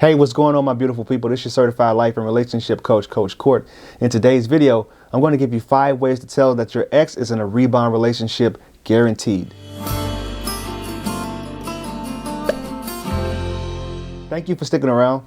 Hey, what's going on, my beautiful people? This is your certified life and relationship coach, Coach Court. In today's video, I'm going to give you 5 ways to tell that your ex is in a rebound relationship, guaranteed. Thank you for sticking around.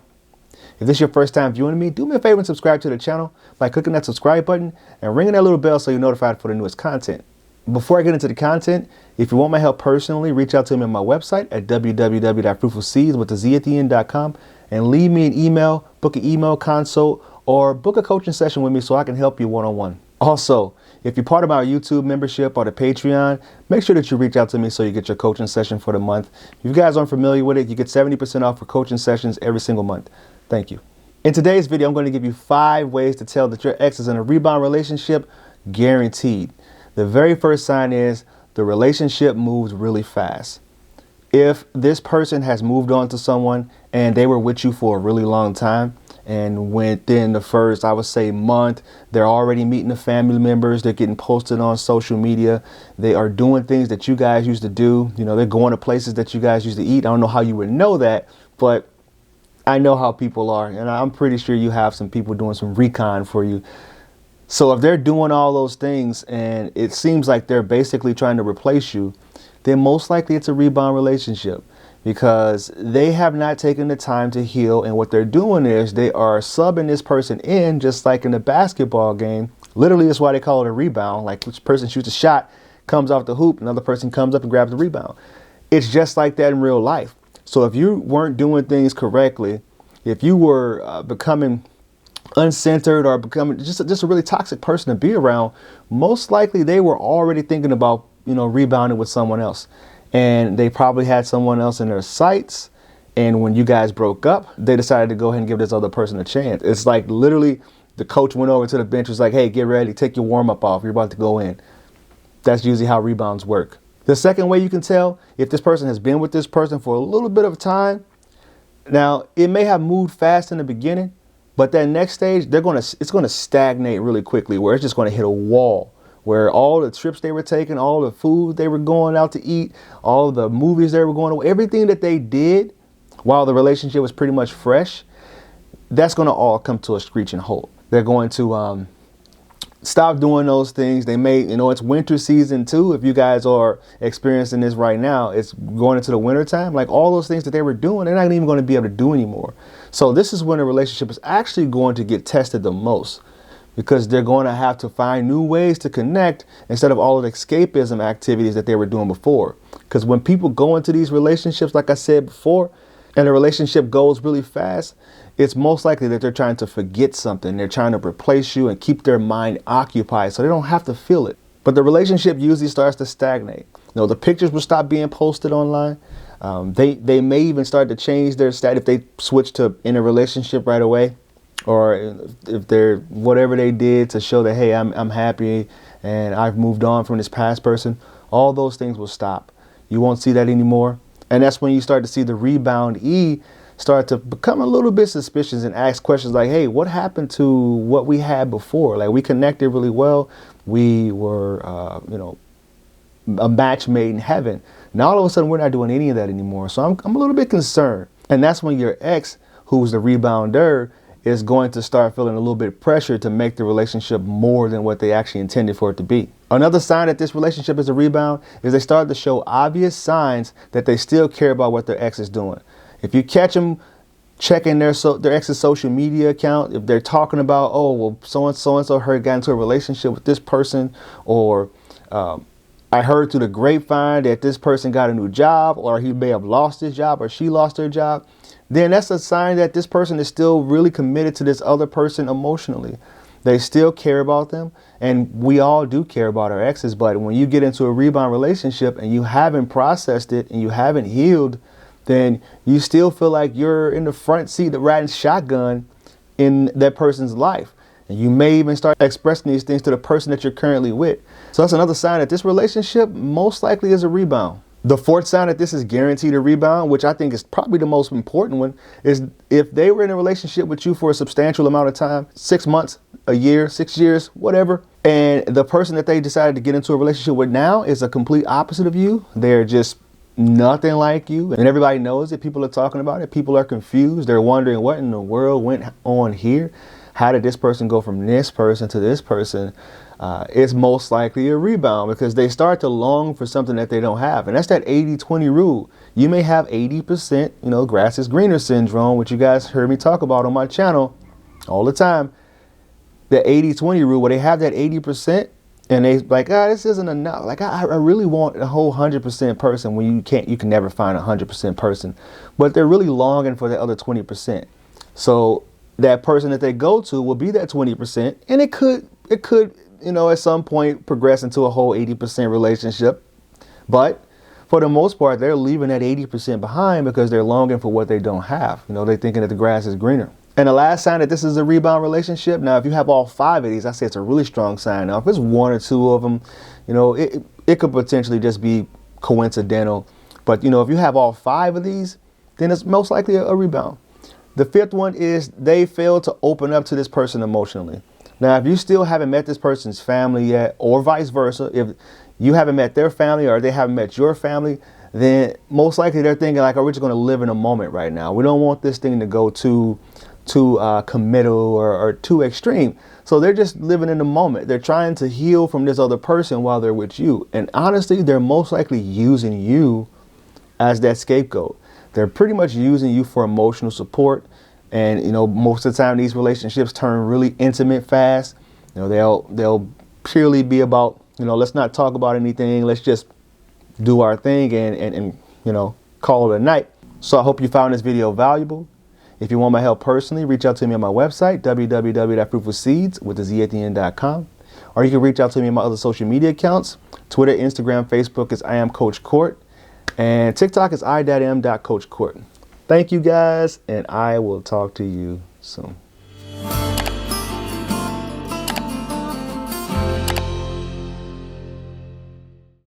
If this is your first time viewing me, do me a favor and subscribe to the channel by clicking that subscribe button and ringing that little bell so you're notified for the newest content. Before I get into the content, if you want my help personally, reach out to me on my website at www.fruitfulseeds.com and leave me an email, book an email consult, or book a coaching session with me so I can help you one-on-one. Also, if you're part of our YouTube membership or the Patreon, make sure that you reach out to me so you get your coaching session for the month. If you guys aren't familiar with it, you get 70% off for coaching sessions every single month. Thank you. In today's video, I'm going to give you 5 ways to tell that your ex is in a rebound relationship, guaranteed. The very first sign is the relationship moves really fast. If this person has moved on to someone and they were with you for a really long time, and within the first, I would say, month, they're already meeting the family members, they're getting posted on social media, they are doing things that you guys used to do, they're going to places that you guys used to eat. I don't know how you would know that, but I know how people are, and I'm pretty sure you have some people doing some recon for you. So if they're doing all those things and it seems like they're basically trying to replace you, then most likely it's a rebound relationship, because they have not taken the time to heal. And what they're doing is they are subbing this person in, just like in a basketball game. Literally, that's why they call it a rebound. Like, which person shoots a shot, comes off the hoop, another person comes up and grabs the rebound. It's just like that in real life. So if you weren't doing things correctly, if you were becoming uncentered or becoming just a really toxic person to be around, most likely they were already thinking about, rebounding with someone else. And they probably had someone else in their sights. And when you guys broke up, they decided to go ahead and give this other person a chance. It's like literally the coach went over to the bench, was like, hey, get ready, take your warm up off. You're about to go in. That's usually how rebounds work. The second way you can tell if this person has been with this person for a little bit of time. Now, it may have moved fast in the beginning, but that next stage, it's going to stagnate really quickly, where it's just going to hit a wall, where all the trips they were taking, all the food they were going out to eat, all the movies they were going to, everything that they did while the relationship was pretty much fresh, that's going to all come to a screeching halt. They're going to stop doing those things. They may, it's winter season too. If you guys are experiencing this right now, it's going into the winter time. Like, all those things that they were doing, they're not even going to be able to do anymore. So this is when a relationship is actually going to get tested the most, because they're going to have to find new ways to connect instead of all of the escapism activities that they were doing before. Because when people go into these relationships, like I said before, and the relationship goes really fast, it's most likely that they're trying to forget something. They're trying to replace you and keep their mind occupied so they don't have to feel it. But the relationship usually starts to stagnate. The pictures will stop being posted online. They may even start to change their stat if they switch to in a relationship right away, or if they're whatever they did to show that, hey, I'm happy and I've moved on from this past person. All those things will stop. You won't see that anymore. And that's when you start to see the rebound start to become a little bit suspicious and ask questions like, hey, what happened to what we had before? Like, we connected really well. We were, a match made in heaven. Now all of a sudden we're not doing any of that anymore. So I'm a little bit concerned. And that's when your ex, who's the rebounder, is going to start feeling a little bit of pressure to make the relationship more than what they actually intended for it to be. Another sign that this relationship is a rebound is they start to show obvious signs that they still care about what their ex is doing. If you catch them checking their ex's social media account, if they're talking about, oh, well, so-and-so got into a relationship with this person, or I heard through the grapevine that this person got a new job, or he may have lost his job, or she lost her job, then that's a sign that this person is still really committed to this other person emotionally. They still care about them, and we all do care about our exes, but when you get into a rebound relationship and you haven't processed it and you haven't healed, then you still feel like you're in the front seat riding shotgun in that person's life. And you may even start expressing these things to the person that you're currently with. So that's another sign that this relationship most likely is a rebound. The fourth sign that this is guaranteed a rebound, which I think is probably the most important one, is if they were in a relationship with you for a substantial amount of time, 6 months, a year, 6 years, whatever, and the person that they decided to get into a relationship with now is a complete opposite of you. They're just nothing like you, and everybody knows it. People are talking about it. People are confused. They're wondering what in the world went on here. How did this person go from this person to this person? It's most likely a rebound, because they start to long for something that they don't have. And that's that 80-20 rule. You may have 80%, grass is greener syndrome, which you guys heard me talk about on my channel all the time. The 80-20 rule, where they have that 80% and they like, this isn't enough. Like, I really want a whole 100% person, when you can never find a 100% person. But they're really longing for the other 20%. So that person that they go to will be that 20%, and it could at some point progress into a whole 80% relationship. But for the most part, they're leaving that 80% behind because they're longing for what they don't have. They're thinking that the grass is greener. And the last sign that this is a rebound relationship, now if you have all 5 of these, I say it's a really strong sign. Now if it's 1 or 2 of them, it could potentially just be coincidental. But if you have all 5 of these, then it's most likely a rebound. The 5th one is they fail to open up to this person emotionally. Now if you still haven't met this person's family yet, or vice versa, if you haven't met their family or they haven't met your family, then most likely they're thinking like, we're just going to live in a moment right now. We don't want this thing to go too committal or too extreme. So they're just living in the moment. They're trying to heal from this other person while they're with you. And honestly, they're most likely using you as that scapegoat. They're pretty much using you for emotional support. And, most of the time these relationships turn really intimate fast. They'll purely be about, let's not talk about anything. Let's just do our thing and call it a night. So I hope you found this video valuable. If you want my help personally, reach out to me on my website, www.fruitfulseeds.com. Or you can reach out to me on my other social media accounts. Twitter, Instagram, Facebook is I am Coach Court. And TikTok is I.am.CoachCourt. Thank you guys, and I will talk to you soon.